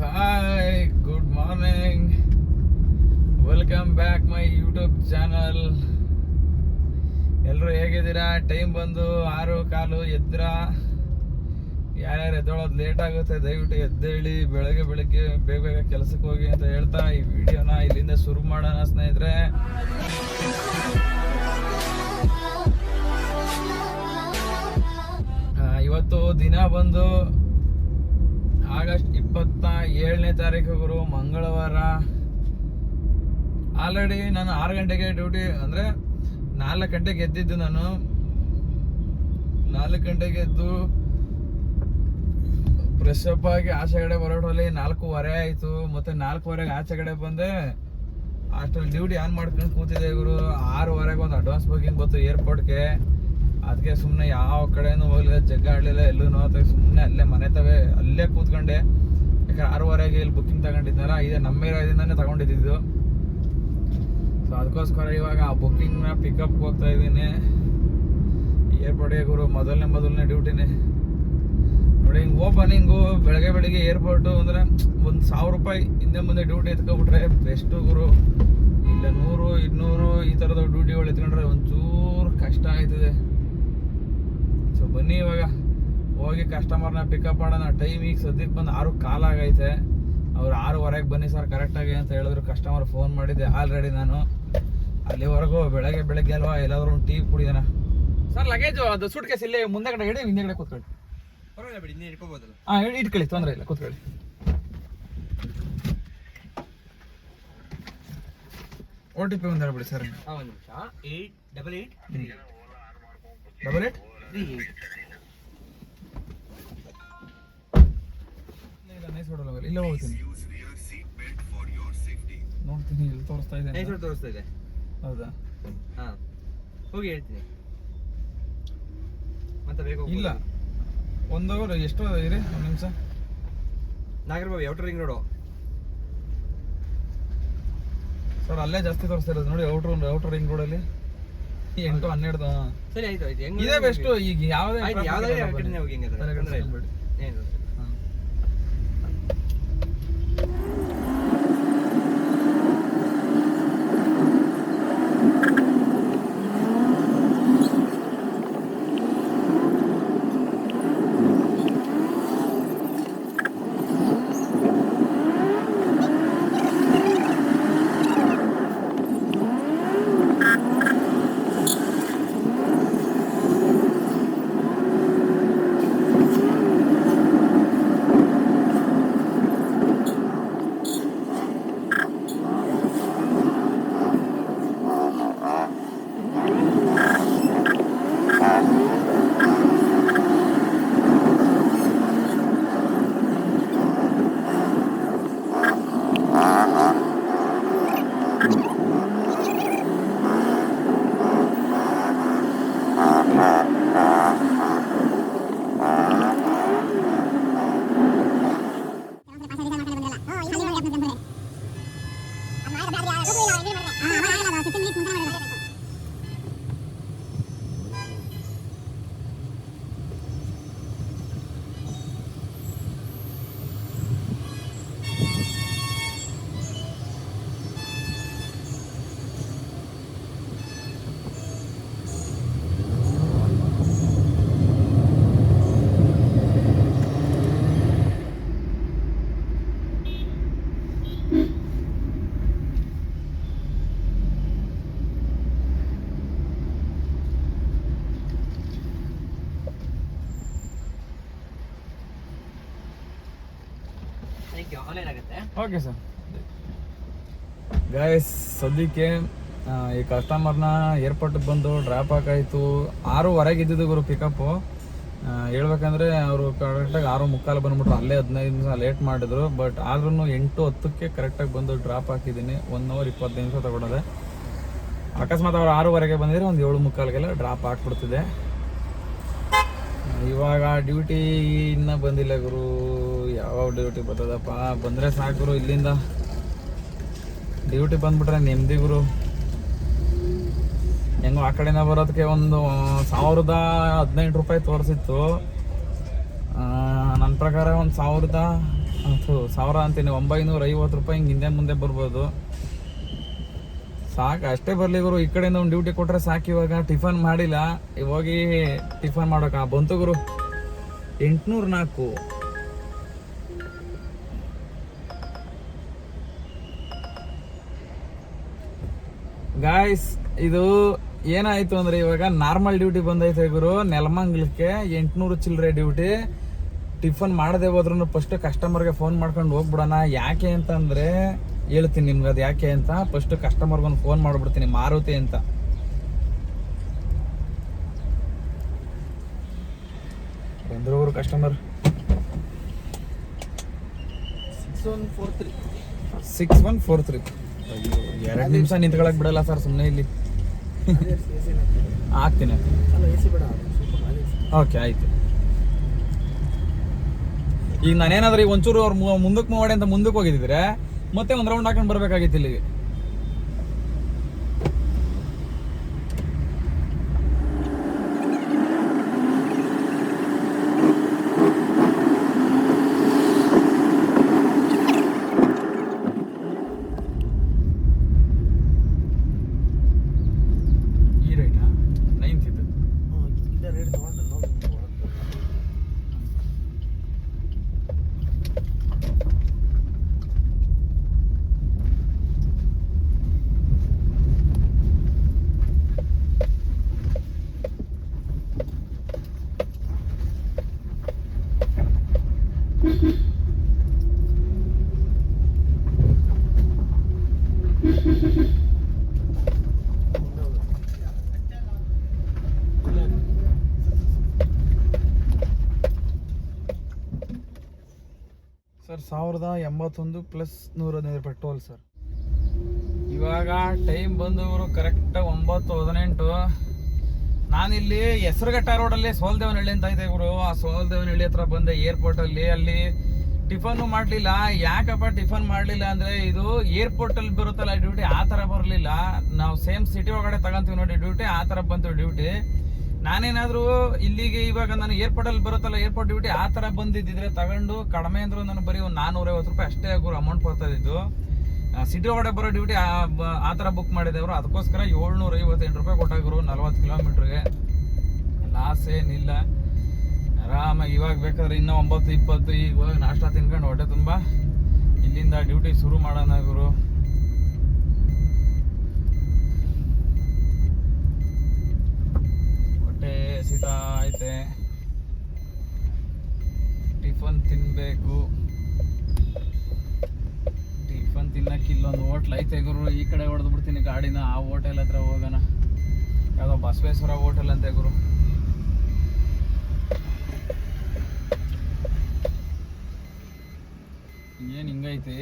Hi, good morning. Welcome back my YouTube channel. ಎಲ್ಲರೂ ಹೇಗಿದ್ದೀರಾ? Time ಬಂದು 6:15 ಎದ್ರ. ಯಾರ್ಯಾರು ಎದ್ದೋಳೋದು ಲೇಟ್ ಆಗುತ್ತೆ ದಯವಿಟ್ಟು ಎದ್ದೇಳಿ. ಬೆಳಗ್ಗೆ ಬೇಗ ಬೇಗ ಕೆಲಸಕ್ಕೆ ಹೋಗಿ ಅಂತ ಹೇಳ್ತಾ ಈ ವಿಡಿಯೋನ ಇಲ್ಲಿಂದ ಶುರು ಮಾಡೋಣ ಸ್ನೇಹಿತರೆ. ಇವತ್ತು ದಿನ ಬಂದು ಆಗಸ್ಟ್ 27ನೇ ತಾರೀಕು ಗುರು, ಮಂಗಳವಾರ. ಆಲ್ರೆಡಿ ನಾನು 6 ಗಂಟೆಗೆ ಡ್ಯೂಟಿ, ಅಂದರೆ 4 ಗಂಟೆಗೆ ಎದ್ದಿದ್ದು. ನಾನು 4 ಗಂಟೆಗೆ ಎದ್ದು ಫ್ರೆಶ್ ಅಪ್ ಆಗಿ ಆಚೆ ಕಡೆ ಬರೋಟಲ್ಲಿ 4:15 ಆಯಿತು. ಮತ್ತೆ 4:15ಗೆ ಆಚೆ ಕಡೆ ಬಂದೆ. ಅಷ್ಟರಲ್ಲಿ ಡ್ಯೂಟಿ ಆನ್ ಮಾಡ್ಕೊಂಡು ಕೂತಿದ್ದೆ ಗುರು. 6:15 ಒಂದು ಅಡ್ವಾನ್ಸ್ ಬುಕಿಂಗ್ ಬಂತು ಏರ್ಪೋರ್ಟ್ಗೆ. ಅದಕ್ಕೆ ಸುಮ್ಮನೆ ಯಾವ ಕಡೆನೂ ಹೋಗ್ಲಿಲ್ಲ, ಜಗ್ಗ ಆಡಲಿಲ್ಲ, ಎಲ್ಲೂ ನೋಡ್ತಾ ಸುಮ್ಮನೆ ಅಲ್ಲೇ ಕೂತ್ಕೊಂಡೆ. ಯಾಕಂದ್ರೆ 6:15ಗೆ ಇಲ್ಲಿ ಬುಕ್ಕಿಂಗ್ ತಗೊಂಡಿದ್ನಲ್ಲ, ಇದೆ ನಮ್ಮ ಏರಿಯಾದಿಂದಾನೆ ತಗೊಂಡಿದ್ದು. ಸೊ ಅದಕ್ಕೋಸ್ಕರ ಇವಾಗ ಆ ಬುಕ್ಕಿಂಗ್ನ ಪಿಕಪ್ಗೆ ಹೋಗ್ತಾ ಇದ್ದೀನಿ ಏರ್ಪೋರ್ಟ್ಗೆ ಗುರು. ಮೊದಲನೇ ಡ್ಯೂಟಿನೇ ನೋಡಿ. ಹಿಂಗೆ ಓಪನಿಂಗು ಬೆಳಗ್ಗೆ ಏರ್ಪೋರ್ಟು ಅಂದರೆ ಒಂದು 1000 ರೂಪಾಯಿ ಹಿಂದೆ ಮುಂದೆ ಡ್ಯೂಟಿ ಎತ್ಕೊಬಿಟ್ರೆ ಬೆಸ್ಟು ಗುರು. ಇಲ್ಲ 100, 200 ಈ ಥರದ ಡ್ಯೂಟಿಗಳು ಎತ್ಕೊಂಡ್ರೆ ಒಂಚೂರು ಕಷ್ಟ ಆಯ್ತದೆ. ಸೊ ಬನ್ನಿ ಇವಾಗ ಹೋಗಿ ಕಸ್ಟಮರ್ನ ಪಿಕಪ್ ಮಾಡೋಣ. ಟೈಮ್ ಈಗ ಸದ್ಯಕ್ಕೆ ಬಂದು 6:15 ಆಗೈತೆ. ಅವ್ರು 6:15ಗೆ ಬನ್ನಿ ಸರ್ ಕರೆಕ್ಟಾಗಿ ಅಂತ ಹೇಳಿದ್ರು. ಕಸ್ಟಮರ್ ಫೋನ್ ಮಾಡಿದ್ದೆ ಆಲ್ರೆಡಿ ನಾನು. ಅಲ್ಲಿವರೆಗೂ ಬೆಳಗ್ಗೆ ಅಲ್ವಾ, ಎಲ್ಲಾದ್ರೂ ಒಂದು ಟೀ ಕುಡಿಯೋಣ. ಸರ್ ಲಗೇಜು ಅದು ಸೂಟ್ ಕೇಸ್ ಇಲ್ಲೇ ಮುಂದೆ ಕಡೆ ಇಡಿ, ಹಿಂದೆ ಕಡೆ ಕೂತ್ಕೊಳ್ಳಿ. ಪರವಾಗಿಲ್ಲ ಬಿಡಿ, ಇನ್ನೇ ಇಟ್ಕೋಬೋದಲ್ಲ. ಹಾಂ ಇಟ್ಕೊಳ್ಳಿ, ತೊಂದರೆ ಇಲ್ಲ, ಕೂತ್ಕೊಳ್ಳಿ. OTP ಒಂದು ಹೇಳ್ಬಿಡಿ ಸರ್. ಒಂದು ನಿಮಿಷ. 888 88 38. ಇಲ್ಲ ನೈಸ್ ಹೊಡಲ್ಲ, ಇಲ್ಲೇ ಹೋಗ್ತೀನಿ ನೋಡ್ತೀನಿ. ಇಲ್ಲಿ ತೋರಿಸ್ತಾ ಇದೆ, ನೈಸ್ ರೋಡ್ ತೋರಿಸ್ತಾ ಇದೆ. ಹೌದಾ? ಹಾಂ ಹೋಗಿ ಹೇಳ್ತೀನಿ. ಮತ್ತೆ ಬೇಕು ಇಲ್ಲ ಒಂದು ಎಷ್ಟು ಇರಿ, ಒಂದು ನಿಮಿಷ. Nagarbhavi outer ring road sir ಅಲ್ಲೇ ಜಾಸ್ತಿ ತೋರಿಸ್ತಾ ಇರೋದು ನೋಡಿ. ಔಟರ್ ರಿಂಗ್ ರೋಡಲ್ಲಿ 8, 12. ಸರಿ ಆಯ್ತು ಹೆಂಗ್ ಇದೇ ಬೆಸ್ಟು. ಈಗ ಯಾವುದೇ ಯಾವ್ದಾದ್ರು ಆ ಕಡೆನೇ ಹೋಗಿ ಹೆಂಗಾದ್ರೆ ಏನು ಓಕೆ ಸರ್. ಗೈಸ್ ಸದ್ಯಕ್ಕೆ ಈ ಕಸ್ಟಮರ್ನ ಏರ್ಪೋರ್ಟಿಗೆ ಬಂದು ಡ್ರಾಪ್ ಹಾಕಾಯಿತು. 6:15 ಇದ್ದಿದ್ದು ಗುರು ಪಿಕಪ್ಪು. ಹೇಳ್ಬೇಕಂದ್ರೆ ಅವರು ಕರೆಕ್ಟಾಗಿ 6:45 ಬಂದ್ಬಿಟ್ರು. ಅಲ್ಲೇ 15 ನಿಮಿಷ ಲೇಟ್ ಮಾಡಿದ್ರು. ಬಟ್ ಆದ್ರೂ 8:10ಕ್ಕೆ ಕರೆಕ್ಟಾಗಿ ಬಂದು ಡ್ರಾಪ್ ಹಾಕಿದ್ದೀನಿ. 1 ಅವರ್ 20 ನಿಮಿಷ ತಗೊಂಡಿದೆ. ಅಕಸ್ಮಾತ್ ಅವ್ರು 6:15ಗೆ ಬಂದಿದ್ರೆ ಒಂದು 7:45ಗೆಲ್ಲ ಡ್ರಾಪ್ ಹಾಕ್ಬಿಡ್ತಿದೆ. ಇವಾಗ ಡ್ಯೂಟಿ ಇನ್ನೂ ಬಂದಿಲ್ಲ ಗುರು. ಯಾವ ಡ್ಯೂಟಿ ಬರ್ತದಪ್ಪ? ಬಂದರೆ ಸಾಕು ಗುರು. ಇಲ್ಲಿಂದ ಡ್ಯೂಟಿ ಬಂದ್ಬಿಟ್ರೆ ನೆಮ್ಮದಿ ಗುರು. ಹೆಂಗೋ ಆ ಕಡೆಯಿಂದ ಬರೋದಕ್ಕೆ ಒಂದು 1015 ರೂಪಾಯಿ ತೋರಿಸಿತ್ತು. ನನ್ನ ಪ್ರಕಾರ ಒಂದು ಅಥವಾ 1000 ಅಂತೀನಿ, 950 ರೂಪಾಯಿ ಹಿಂಗೆ ಹಿಂದೆ ಮುಂದೆ ಬರ್ಬೋದು. ಸಾಕು, ಅಷ್ಟೇ ಬರಲಿ ಗುರು. ಈ ಕಡೆಯಿಂದ ಒಂದು ಡ್ಯೂಟಿ ಕೊಟ್ಟರೆ ಸಾಕು. ಇವಾಗ ಟಿಫನ್ ಮಾಡಿಲ್ಲ, ಹೋಗಿ ಟಿಫನ್ ಮಾಡೋಕೆ ಬಂತು ಗುರು. 804. ಗಾಯ್ಸ್, ಇದು ಏನಾಯ್ತು ಅಂದ್ರೆ ಇವಾಗ ನಾರ್ಮಲ್ ಡ್ಯೂಟಿ ಬಂದೈತೆ ಗುರು ನೆಲಮಂಗ್ಲಕ್ಕೆ. 800 ಚಿಲ್ಲರೆ ಡ್ಯೂಟಿ. ಟಿಫನ್ ಮಾಡದೆ ಹೋದ್ರೂ ಫಸ್ಟ್ ಕಸ್ಟಮರ್ಗೆ ಫೋನ್ ಮಾಡ್ಕೊಂಡು ಹೋಗ್ಬಿಡೋಣ. ಯಾಕೆ ಅಂತಂದ್ರೆ ಹೇಳ್ತೀನಿ ನಿಮ್ಗೆ ಅದು ಯಾಕೆ ಅಂತ. ಫಸ್ಟ್ ಕಸ್ಟಮರ್ಗೆ ಒಂದು ಫೋನ್ ಮಾಡ್ಬಿಡ್ತೀನಿ, ಮಾರುತಿ ಅಂತ. ಬಂದ್ರು ಅವರು ಕಸ್ಟಮರ್. 6143. ಅಯ್ಯೋ, 2 ನಿಮಿಷ ನಿಂತ್ಕೊಳಕ್ ಬಿಡಲ್ಲ ಸರ್, ಸುಮ್ಮನೆ ಇಲ್ಲಿ ಹಾಕ್ತೀನಿ. ಓಕೆ, ಆಯ್ತು. ಈಗ ನಾನೇನಾದ್ರೂ ಈಗ ಒಂಚೂರು ಅವ್ರು ಮುಂದಕ್ಕೆ ಮಾಡಿ ಅಂತ ಮುಂದಕ್ಕೆ ಹೋಗಿದ್ರೆ ಮತ್ತೆ ಒಂದು ರೌಂಡ್ ಹಾಕೊಂಡು ಬರ್ಬೇಕಾಗಿತ್ತು ಇಲ್ಲಿಗೆ. ಈ ರೈಟಾ 9th ಇದು. Sir 1081 plus 115 petrol sir. ಇವಾಗ ಟೈಮ್ ಬಂದವರು ಕರೆಕ್ಟ್ 9:18. ನಾನಿಲ್ಲಿ ಹೆಸರುಘಟ್ಟ ರೋಡಲ್ಲಿ ಸೋಲ್ದೇವನಹಳ್ಳಿ ಅಂತ ಇದೆ ಗುರು. ಆ ಸೋಲ್ದೇವನಹಳ್ಳಿ ಹತ್ರ ಬಂದೆ ಏರ್ಪೋರ್ಟಲ್ಲಿ. ಅಲ್ಲಿ ಟಿಫನ್ನು ಮಾಡಲಿಲ್ಲ. ಯಾಕಪ್ಪ ಟಿಫನ್ ಮಾಡಲಿಲ್ಲ ಅಂದರೆ ಇದು ಏರ್ಪೋರ್ಟಲ್ಲಿ ಬರುತ್ತಲ್ಲ ಡ್ಯೂಟಿ, ಆ ಥರ ಬರಲಿಲ್ಲ. ನಾವು ಸೇಮ್ ಸಿಟಿ ಒಳಗಡೆ ತಗೊಂತೀವಿ ನೋಡಿ ಡ್ಯೂಟಿ, ಆ ಥರ ಬಂತು ಡ್ಯೂಟಿ. ನಾನೇನಾದರೂ ಇಲ್ಲಿಗೆ ಇವಾಗ ನಾನು ಏರ್ಪೋರ್ಟಲ್ಲಿ ಬರುತ್ತಲ್ಲ ಏರ್ಪೋರ್ಟ್ ಡ್ಯೂಟಿ, ಆ ಥರ ಬಂದಿದ್ದಿದ್ರೆ ತಗೊಂಡು ಕಡಿಮೆ ಅಂದರೂ ನನಗೆ ಬರೀ ಒಂದು 450 ರೂಪಾಯಿ ಅಷ್ಟೇ ಗುರು ಅಮೌಂಟ್ ಬರ್ತಾ ಇದ್ದು. ಸಿಟಿ ಒಳಗಡೆ ಬರೋ ಡ್ಯೂಟಿ ಆ ಥರ ಬುಕ್ ಮಾಡಿದೆವರು. ಅದಕ್ಕೋಸ್ಕರ 758 ರೂಪಾಯಿ ಕೊಟ್ಟಾಗರು 40 ಕಿಲೋಮೀಟ್ರಿಗೆ. ಲಾಸ್ ಏನಿಲ್ಲ, ಆರಾಮಾಗಿ. ಇವಾಗ ಬೇಕಾದ್ರೆ ಇನ್ನೂ 9:20 ಈಗ ನಾಷ್ಟ ತಿನ್ಕೊಂಡು ಹೊಟ್ಟೆ ತುಂಬ ಇಲ್ಲಿಂದ ಡ್ಯೂಟಿ ಶುರು ಮಾಡೋಣ ಗುರು. ಹೊಟ್ಟೆ ಹಸಿತಾ ಐತೆ, ಟಿಫನ್ ತಿನ್ನಬೇಕು. ಟಿಫನ್ ತಿನ್ನಕ್ಕೆ ಇಲ್ಲೊಂದು ಹೋಟ್ಲ್ ಐತೆ ಗುರು. ಈ ಕಡೆ ಹೊಡೆದು ಬಿಡ್ತೀನಿ ಗಾಡಿನ, ಆ ಹೋಟೆಲ್ ಹತ್ರ ಹೋಗೋಣ. ಯಾವುದೋ ಬಸವೇಶ್ವರ ಹೋಟೆಲ್ ಅಂತೆ ಗುರು. ಏನು ಹಿಂಗೈತೆ.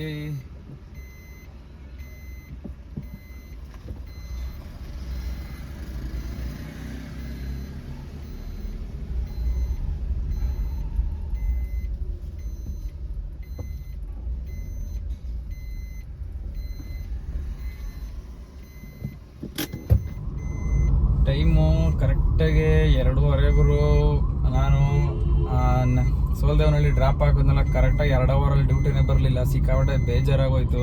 ಟೈಮು ಕರೆಕ್ಟಾಗಿ 2:15 ಗುರು. ನಾನು ಸೋಲ್ದೇವನಹಳ್ಳಿ ಡ್ರಾಪ್ ಹಾಕೋದ್ನಲ್ಲ, ಕರೆಕ್ಟಾಗಿ 2 ಅವರಲ್ಲಿ ಡ್ಯೂಟಿನೇ ಬರಲಿಲ್ಲ. ಸಿಕ್ಕಾಪಟ್ಟೆ ಬೇಜಾರಾಗೋಯ್ತು.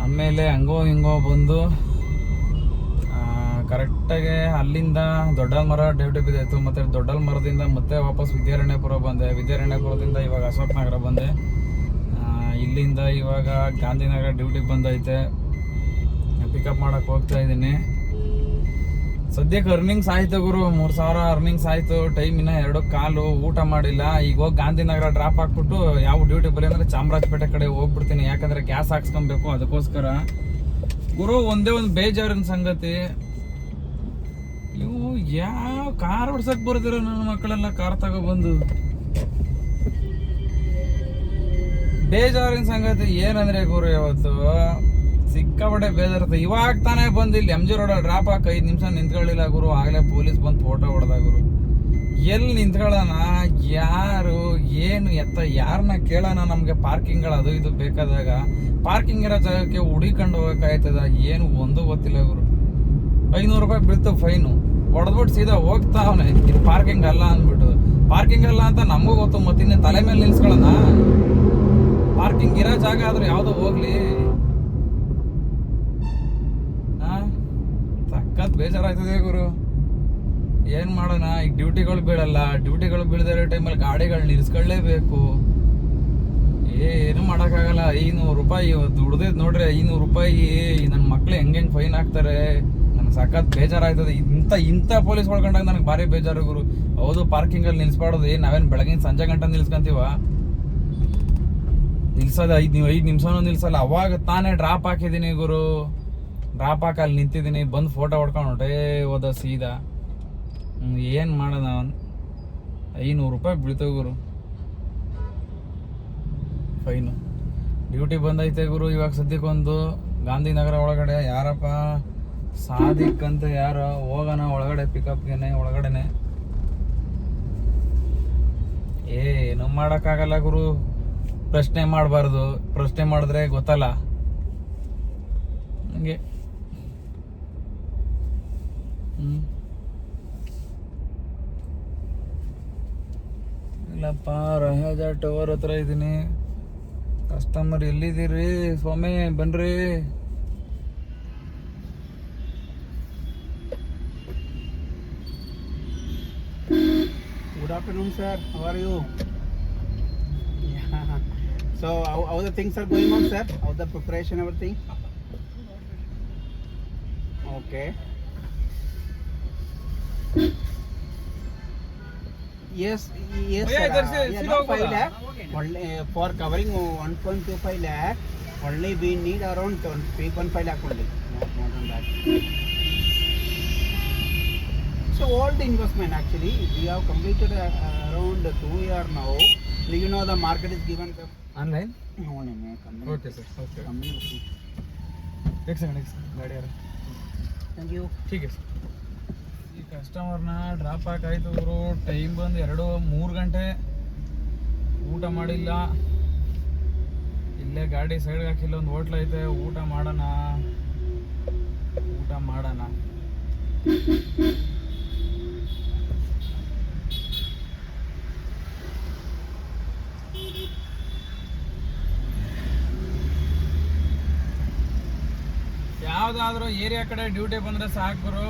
ಆಮೇಲೆ ಹಂಗೋ ಹಿಂಗೋ ಬಂದು ಕರೆಕ್ಟಾಗಿ ಅಲ್ಲಿಂದ ದೊಡ್ಡಲ್ಮರ ಡ್ಯೂಟಿ ಬಿದ್ದಾಯಿತು. ಮತ್ತು ದೊಡ್ಡಲ್ಮರದಿಂದ ಮತ್ತೆ ವಾಪಸ್ ವಿದ್ಯಾರಣ್ಯಪುರ ಬಂದೆ. ವಿದ್ಯಾರಣ್ಯಪುರದಿಂದ ಇವಾಗ ಅಶೋಕ್ ನಗರ ಬಂದೆ. ಇಲ್ಲಿಂದ ಇವಾಗ ಗಾಂಧಿನಗರ ಡ್ಯೂಟಿಗೆ ಬಂದೈತೆ. ಪಿಕಪ್ ಮಾಡೋಕ್ಕೆ ಹೋಗ್ತಾ ಇದ್ದೀನಿ. ಸದ್ಯಕ್ಕೆ ಅರ್ನಿಂಗ್ಸ್ ಆಯ್ತು ಗುರು, 3000 ಅರ್ನಿಂಗ್ಸ್ ಆಯ್ತು. ಟೈಮ್ ಇನ್ನ 2:15. ಊಟ ಮಾಡಿಲ್ಲ. ಈಗ ಹೋಗಿ ಗಾಂಧಿನಗರ ಡ್ರಾಪ್ ಹಾಕ್ಬಿಟ್ಟು ಯಾವ ಡ್ಯೂಟಿ ಬರೀ ಅಂದರೆ ಚಾಮರಾಜಪೇಟೆ ಕಡೆ ಹೋಗ್ಬಿಡ್ತೀನಿ. ಯಾಕಂದ್ರೆ ಗ್ಯಾಸ್ ಹಾಕ್ಸ್ಕೊಬೇಕು, ಅದಕ್ಕೋಸ್ಕರ ಗುರು. ಒಂದೇ ಒಂದು ಬೇಜಾರಿನ ಸಂಗತಿ, ಇವು ಯಾವ ಕಾರ್ ಓಡ್ಸಕ್ ಬರ್ದಿರೋ ನನ್ನ ಮಕ್ಕಳೆಲ್ಲ ಕಾರ್ ತಗೊಬಂದು. ಬೇಜಾರಿನ ಸಂಗತಿ ಏನಂದ್ರೆ ಗುರು, ಇವತ್ತು ಸಿಕ್ಕಾಪಟ್ಟೆ ಬೇಜಾರುತ್ತೆ. ಇವಾಗ ತಾನೇ ಬಂದು ಇಲ್ಲಿ MG ರೋಡಲ್ಲಿ ಡ್ರಾಪ್ ಹಾಕಿ 5 ನಿಮಿಷ ನಿಂತ್ಕೊಳ್ಳಿಲ್ಲ ಗುರು, ಆಗಲೇ ಪೊಲೀಸ್ ಬಂದು ಫೋಟೋ ಹೊಡೆದ ಗುರು. ಎಲ್ಲಿ ನಿಂತ್ಕೊಳ್ಳೋಣ, ಯಾರು ಏನು ಎತ್ತ, ಯಾರನ್ನ ಕೇಳೋಣ? ನಮಗೆ ಪಾರ್ಕಿಂಗ್ಗಳು ಅದು ಇದು ಬೇಕಾದಾಗ ಪಾರ್ಕಿಂಗ್ ಇರೋ ಜಾಗಕ್ಕೆ ಹುಡಿಕೊಂಡು ಹೋಗಕ್ಕಾಯ್ತದ? ಏನು ಒಂದು ಗೊತ್ತಿಲ್ಲ ಗುರು. 500 ರೂಪಾಯಿ ಬೀಳ್ತು ಫೈನು. ಹೊಡೆದ್ಬಿಟ್ಟು ಸೀದಾ ಹೋಗ್ತಾ ಅವನೇ, ಇದು ಪಾರ್ಕಿಂಗ್ ಅಲ್ಲ ಅಂದ್ಬಿಟ್ಟು. ಪಾರ್ಕಿಂಗ್ ಅಲ್ಲ ಅಂತ ನಮಗೂ ಗೊತ್ತು, ಮತ್ತಿನ್ನ ತಲೆ ಮೇಲೆ ನಿಲ್ಸ್ಕೊಳ್ಳೋಣ. ಹಿಂಗಿರೋ ಜಾಗ ಆದ್ರೆ ಯಾವ್ದೋ ಹೋಗ್ಲಿ. ಸಖತ್ ಬೇಜಾರಾಗ್ತದೆ ಗುರು. ಏನ್ ಮಾಡೋಣ, ಈಗ ಡ್ಯೂಟಿಗಳು ಬೀಳಲ್ಲ. ಡ್ಯೂಟಿಗಳು ಬೀಳದಿರೋ ಟೈಮಲ್ಲಿ ಗಾಡಿಗಳು ನಿಲ್ಸ್ಕೊಳ್ಳೇಬೇಕು. ಏನು ಮಾಡೋಕ್ಕಾಗಲ್ಲ. 500 ರೂಪಾಯಿ ದುಡ್ದಿದ್ ನೋಡ್ರಿ, 500 ರೂಪಾಯಿ. ನನ್ನ ಮಕ್ಳು ಹೆಂಗೆ ಫೈನ್ ಹಾಕ್ತಾರೆ. ನನಗೆ ಸಖತ್ ಬೇಜಾರಾಗ್ತದೆ. ಇಂಥ ಪೊಲೀಸ್ ಹೊಳ್ಕೊಂಡಾಗ ನನಗೆ ಭಾರಿ ಬೇಜಾರು ಗುರು. ಹೌದು, ಪಾರ್ಕಿಂಗಲ್ಲಿ ನಿಲ್ಸ್ಬಾರ್ದು. ನಾವೇನು ಬೆಳಗಿನ ಸಂಜೆ ಗಂಟೆ ನಿಲ್ಸ್ಕೊಂತೀವ? ನಿಲ್ಸೋದು 5 ನಿಮಿಷನೂ ನಿಲ್ಸಲ್ಲ. ಅವಾಗ ತಾನೇ ಡ್ರಾಪ್ ಹಾಕಿದ್ದೀನಿ ಗುರು. ಡ್ರಾಪ್ ಹಾಕಿ ಅಲ್ಲಿ ನಿಂತಿದ್ದೀನಿ. ಬಂದು ಫೋಟೋ ಹೊಡ್ಕೊಂಡು ಹೊಟ್ಟೆ ಹೋದ ಸೀದಾ. ಏನು ಮಾಡೋಣ, 500 ರೂಪಾಯಿ ಬೀಳ್ತೇವೆ ಗುರು ಫೈನು. ಡ್ಯೂಟಿ ಬಂದೈತೆ ಗುರು. ಇವಾಗ ಸದ್ಯಕ್ಕೊಂದು ಗಾಂಧಿನಗರ ಒಳಗಡೆ ಯಾರಪ್ಪ ಸಾದಿಕ್ ಅಂತ ಯಾರೋ ಹೋಗೋಣ ಒಳಗಡೆ, ಪಿಕಪ್ಗೆನೆ ಒಳಗಡೆನೆ. ಏನು ಮಾಡೋಕ್ಕಾಗಲ್ಲ ಗುರು. ಪ್ರಶ್ನೆ ಮಾಡಬಾರ್ದು. ಪ್ರಶ್ನೆ ಮಾಡಿದ್ರೆ ಗೊತ್ತಲ್ಲ ಹಂಗೆ. ಇಲ್ಲಪ್ಪ, ರಹಜ ಟವರ್ ಹತ್ರ ಇದ್ದೀನಿ. ಕಸ್ಟಮರ್ ಎಲ್ಲಿದ್ದೀರಿ ಸ್ವಾಮಿ? ಬನ್ರಿ. Good afternoon, sir. How are you? Yeah. So, how the things are going on, sir? How the preparation, everything? Okay. Yes, Oh, yeah, sir. there's a Yeah, zero not 5 over lakh. Only for covering 1.25 lakh. Only we need around 3.5 lakh only. Not more than that. So all the investment actually we have completed around 2 years now. You know the market is given the online. only make okay sir, okay. coming. ಗಾಡಿ ಯಾರು? Thank you. ठीक है. ಈ ಕಸ್ಟಮರ್ನ drop ಹಾಕಾಯ್ತು ಗುರು. Time ಬಂದು 2-3 ಗಂಟೆ. ಊಟ ಮಾಡಿಲ್ಲ. ಇಲ್ಲೇ ಗಾಡಿ ಸೈಡ್ಗೆ ಹಾಕಿಲ್ಲ, ಒಂದು ಹೋಟ್ಲ್ ಐತೆ. ಊಟ ಮಾಡೋಣ. ಯಾವ್ದಾದ್ರು ಏರಿಯಾ ಕಡೆ ಡ್ಯೂಟಿ ಬಂದ್ರೆ ಸಾಕು ಗುರು.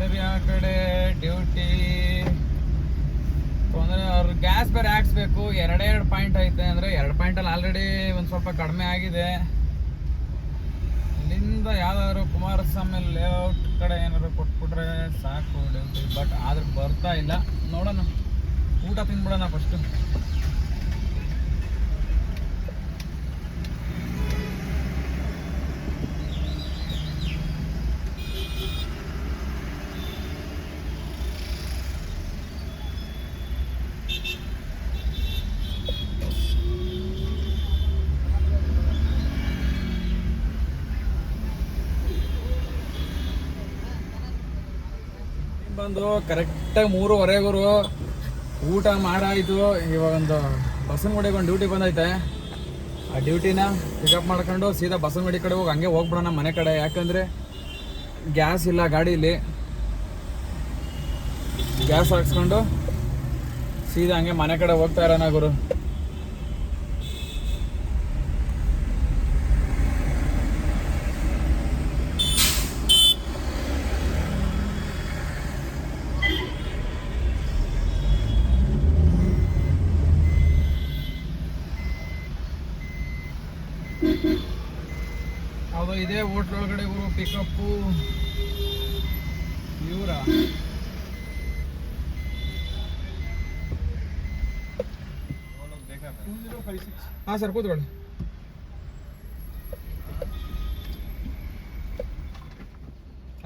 ಏರಿಯಾ ಕಡೆ ಡ್ಯೂಟಿ ಅಂದ್ರೆ ಅವ್ರು ಗ್ಯಾಸ್ ಬೇರೆ ಹಾಕ್ಸ್ಬೇಕು. 2 ಪಾಯಿಂಟ್ ಐತೆ ಅಂದ್ರೆ 2 ಪಾಯಿಂಟಲ್ಲಿ ಆಲ್ರೆಡಿ ಒಂದು ಸ್ವಲ್ಪ ಕಡಿಮೆ ಆಗಿದೆ. ಇಲ್ಲಿಂದ ಯಾವ್ದಾದ್ರು ಕುಮಾರಸ್ವಾಮಿ ಲೇಔಟ್ ಕಡೆ ಏನಾದ್ರು ಕೊಟ್ಬಿಟ್ರೆ ಸಾಕು ಡ್ಯೂಟಿ. ಬಟ್ ಆದ್ರೆ ಬರ್ತಾ ಇಲ್ಲ. ನೋಡೋಣ, ಊಟ ತಿನ್ಬಿಡೋಣ ಫಸ್ಟು. ಬಂದು ಕರೆಕ್ಟಾಗಿ 3:15 ಊಟ ಮಾಡಾಯಿತು. ಇವಾಗ ಒಂದು ಬಸವನಗುಡಿಗೆ ಒಂದು ಡ್ಯೂಟಿ ಬಂದೈತೆ. ಆ ಡ್ಯೂಟಿನ ಪಿಕಪ್ ಮಾಡ್ಕೊಂಡು ಸೀದಾ ಬಸವನಗುಡಿ ಕಡೆ ಹೋಗಿ ಹಂಗೆ ಹೋಗ್ಬಿಡೋಣ ಮನೆ ಕಡೆ. ಯಾಕಂದರೆ ಗ್ಯಾಸ್ ಇಲ್ಲ ಗಾಡೀಲಿ. ಗ್ಯಾಸ್ ಹಾಕ್ಸ್ಕೊಂಡು ಸೀದಾ ಹಂಗೆ ಮನೆ ಕಡೆ ಹೋಗ್ತಾ ಇರೋಣ ಗುರು. ಅದು ಇದೇ ಹೋಟ್ಲ್ ಒಳಗಡೆ ಗುರು ಪಿಕಪ್ಪು. ಇವರ ಹಾಂ ಸರ್, ಕೂತ್ಕೊಳ್ಳಿ.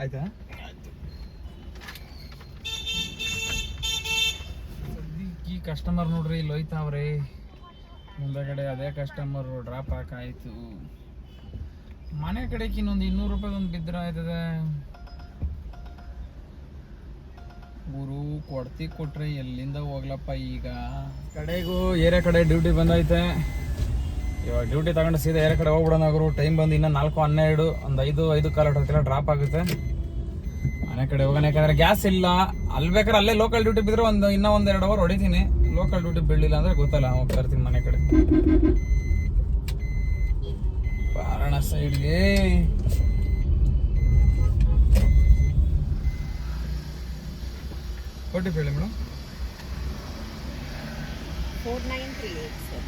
ಆಯ್ತಾ? ಈ ಕಸ್ಟಮರ್ ನೋಡ್ರಿ ಇಲ್ಲಿ ಹೋಯ್ತಾವ್ರಿ. ಮುಂದಗಡೆ ಅದೇ ಕಸ್ಟಮರು ಡ್ರಾಪ್ ಹಾಕಾಯ್ತು. ಮನೆ ಕಡೆಗೆ ಇನ್ನೊಂದು 200 ರೂಪಾಯಿ ಒಂದು ಬಿದ್ದರೆ ಆಯ್ತದೆ ಗುರು. ಕೊಟ್ರೆ ಎಲ್ಲಿಂದ ಹೋಗ್ಲಪ್ಪ. ಈಗ ಕಡೆಗೂ ಏರಿಯಾ ಕಡೆ ಡ್ಯೂಟಿ ಬಂದೈತೆ. ಇವಾಗ ಡ್ಯೂಟಿ ತಗೊಂಡು ಸೀದಾ ಏರಿಯಾ ಕಡೆ ಹೋಗ್ಬಿಡೋಣ ಗುರು. ಟೈಮ್ ಬಂದು ಇನ್ನೂ 4:12, ಒಂದು 5 ಕಾಲ ಡ್ರಾಪ್ ಆಗುತ್ತೆ. ಮನೆ ಕಡೆ ಹೋಗೋಣ, ಯಾಕಂದ್ರೆ ಗ್ಯಾಸ್ ಇಲ್ಲ. ಅಲ್ಲಿ ಬೇಕಾದ್ರೆ ಅಲ್ಲೇ ಲೋಕಲ್ ಡ್ಯೂಟಿ ಬಿದ್ರೆ ಇನ್ನೂ 1-2 ಅವರ್ ಹೊಡಿತೀನಿ. ಲೋಕಲ್ ಡ್ಯೂಟಿ ಬೀಳಿಲ್ಲ ಅಂದ್ರೆ ಗೊತ್ತಲ್ಲ, ಹೋಗ್ತಾ ಇರ್ತೀನಿ ಮನೆ ಕಡೆ. ಪಾರಣ ಸೈಡ್ಗೆ OTP ಹೇಳಿ ಮೇಡಮ್. 4938 sir.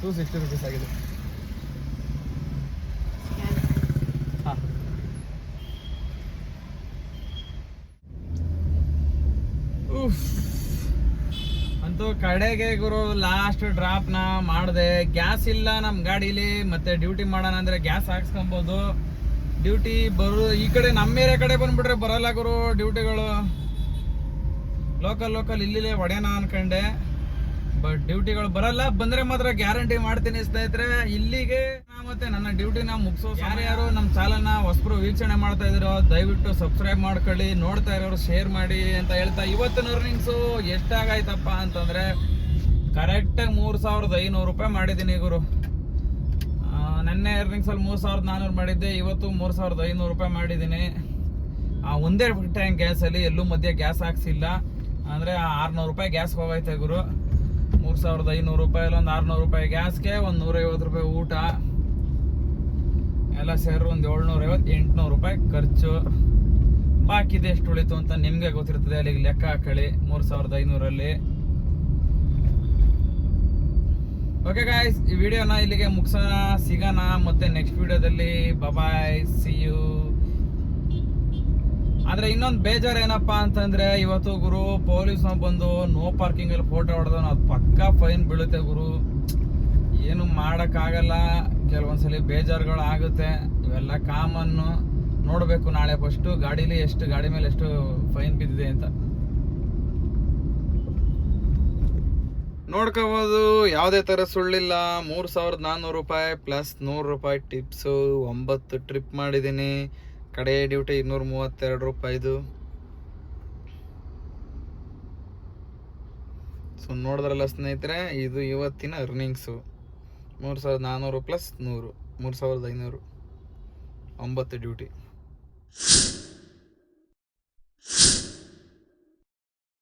₹260 ಆಗಿದೆ. ಹಾಂ, ಅಂತೂ ಕಡೆಗೆ ಗುರು ಲಾಸ್ಟ್ ಡ್ರಾಪ್ನ ಮಾಡಿದೆ. ಗ್ಯಾಸ್ ಇಲ್ಲ ನಮ್ಮ ಗಾಡೀಲಿ, ಮತ್ತೆ ಡ್ಯೂಟಿ ಮಾಡೋಣ ಅಂದ್ರೆ ಗ್ಯಾಸ್ ಹಾಕ್ಸ್ಕೊಬೋದು. ಡ್ಯೂಟಿ ಈ ಕಡೆ ನಮ್ಮ ಏರಿಯಾ ಕಡೆ ಬಂದ್ಬಿಟ್ರೆ ಬರಲ್ಲ ಗುರು ಡ್ಯೂಟಿಗಳು. ಲೋಕಲ್ ಇಲ್ಲಿ ಹೊಡೆಯೋಣ ಅನ್ಕೊಂಡೆ, ಬಟ್ ಡ್ಯೂಟಿಗಳು ಬರಲ್ಲ. ಬಂದ್ರೆ ಮಾತ್ರ ಗ್ಯಾರಂಟಿ ಮಾಡ್ತೀನಿ ಸ್ನೇಹಿತರೆ. ಇಲ್ಲಿಗೆ ಮತ್ತೆ ನನ್ನ ಡ್ಯೂಟಿನ ಮುಗಿಸೋ. ಯಾರ್ಯಾರು ನಮ್ಮ ಚಾನಲ್ನ ಹೊಸಬ್ರು ವೀಕ್ಷಣೆ ಮಾಡ್ತಾ ಇದ್ದೀರೋ ದಯವಿಟ್ಟು ಸಬ್ಸ್ಕ್ರೈಬ್ ಮಾಡ್ಕೊಳ್ಳಿ, ನೋಡ್ತಾ ಇರೋರು ಶೇರ್ ಮಾಡಿ ಅಂತ ಹೇಳ್ತಾ, ಇವತ್ತಿನ ಅರ್ನಿಂಗ್ಸು ಎಷ್ಟಾಗಾಯ್ತಪ್ಪ ಅಂತಂದ್ರೆ ಕರೆಕ್ಟಾಗಿ ₹3,500 ಮಾಡಿದ್ದೀನಿ ಗುರು. ನೆನ್ನೆ ಅರ್ನಿಂಗ್ಸಲ್ಲಿ 3,400 ಮಾಡಿದ್ದೆ, ಇವತ್ತು ₹3,500 ಮಾಡಿದ್ದೀನಿ. ಒಂದೇ ಟ್ಯಾಂಕ್ ಗ್ಯಾಸಲ್ಲಿ ಎಲ್ಲೂ ಮಧ್ಯೆ ಗ್ಯಾಸ್ ಹಾಕ್ಸಿಲ್ಲ, ಅಂದರೆ ₹600 ಗ್ಯಾಸ್ ಹೋಗೈತೆ ಗುರು. ₹3,500 ಒಂದು ₹600 ಗ್ಯಾಸ್ಗೆ, ಒಂದು ₹150 ಊಟ, ಎಲ್ಲ ಸೇರಿ ಒಂದು ₹750-800 ಖರ್ಚು. ಬಾಕಿದೆ ಎಷ್ಟು ಉಳಿತು ಅಂತ ನಿಮಗೆ ಗೊತ್ತಿರ್ತದೆ, ಅಲ್ಲಿಗೆ ಲೆಕ್ಕ ಹಾಕೊಳ್ಳಿ 3,500ಅಲ್ಲಿ. ಓಕೆ ಗಾಯ್ಸ್, ಈ ವಿಡಿಯೋನ ಇಲ್ಲಿಗೆ ಮುಗಿಸೋಣ, ಸಿಗೋಣ ಮತ್ತೆ ನೆಕ್ಸ್ಟ್ ವಿಡಿಯೋದಲ್ಲಿ. ಬಾಯ್, ಸಿ ಯು. ಆದ್ರೆ ಇನ್ನೊಂದು ಬೇಜಾರು ಏನಪ್ಪಾ ಅಂತಂದ್ರೆ, ಇವತ್ತು ಗುರು ಪೊಲೀಸ್ ಬಂದು ನೋ ಪಾರ್ಕಿಂಗ್ ಅಲ್ಲಿ ಫೋಟೋ ಹೊಡೆದವನು, ಅದು ಪಕ್ಕಾ ಫೈನ್ ಬೀಳುತ್ತೆ ಗುರು. ಏನು ಮಾಡಕ್ಕಾಗಲ್ಲ, ಕೆಲವೊಂದ್ಸಲಿ ಬೇಜಾರುಗಳು ಆಗುತ್ತೆ. ಇವೆಲ್ಲ ಕಾಮನ್ನು ನೋಡ್ಬೇಕು. ನಾಳೆ ಫಸ್ಟ್ ಗಾಡಿ ಮೇಲೆ ಎಷ್ಟು ಫೈನ್ ಬಿದ್ದಿದೆ ಅಂತ ನೋಡ್ಕೋಬಹುದು. ಯಾವುದೇ ತರ ಸುಳ್ಳಿಲ್ಲ. ₹3,400 ಪ್ಲಸ್ ₹100 ಟಿಪ್ಸು. 9 ಟ್ರಿಪ್ ಮಾಡಿದ್ದೀನಿ. ಕಡೆ ಡ್ಯೂಟಿ ₹232. ಸೊ ನೋಡಿದ್ರಲ್ಲ ಸ್ನೇಹಿತರೆ, ಇದು ಇವತ್ತಿನ ಅರ್ನಿಂಗ್ಸು. 3,400 plus 100, 3,500, 9 duty.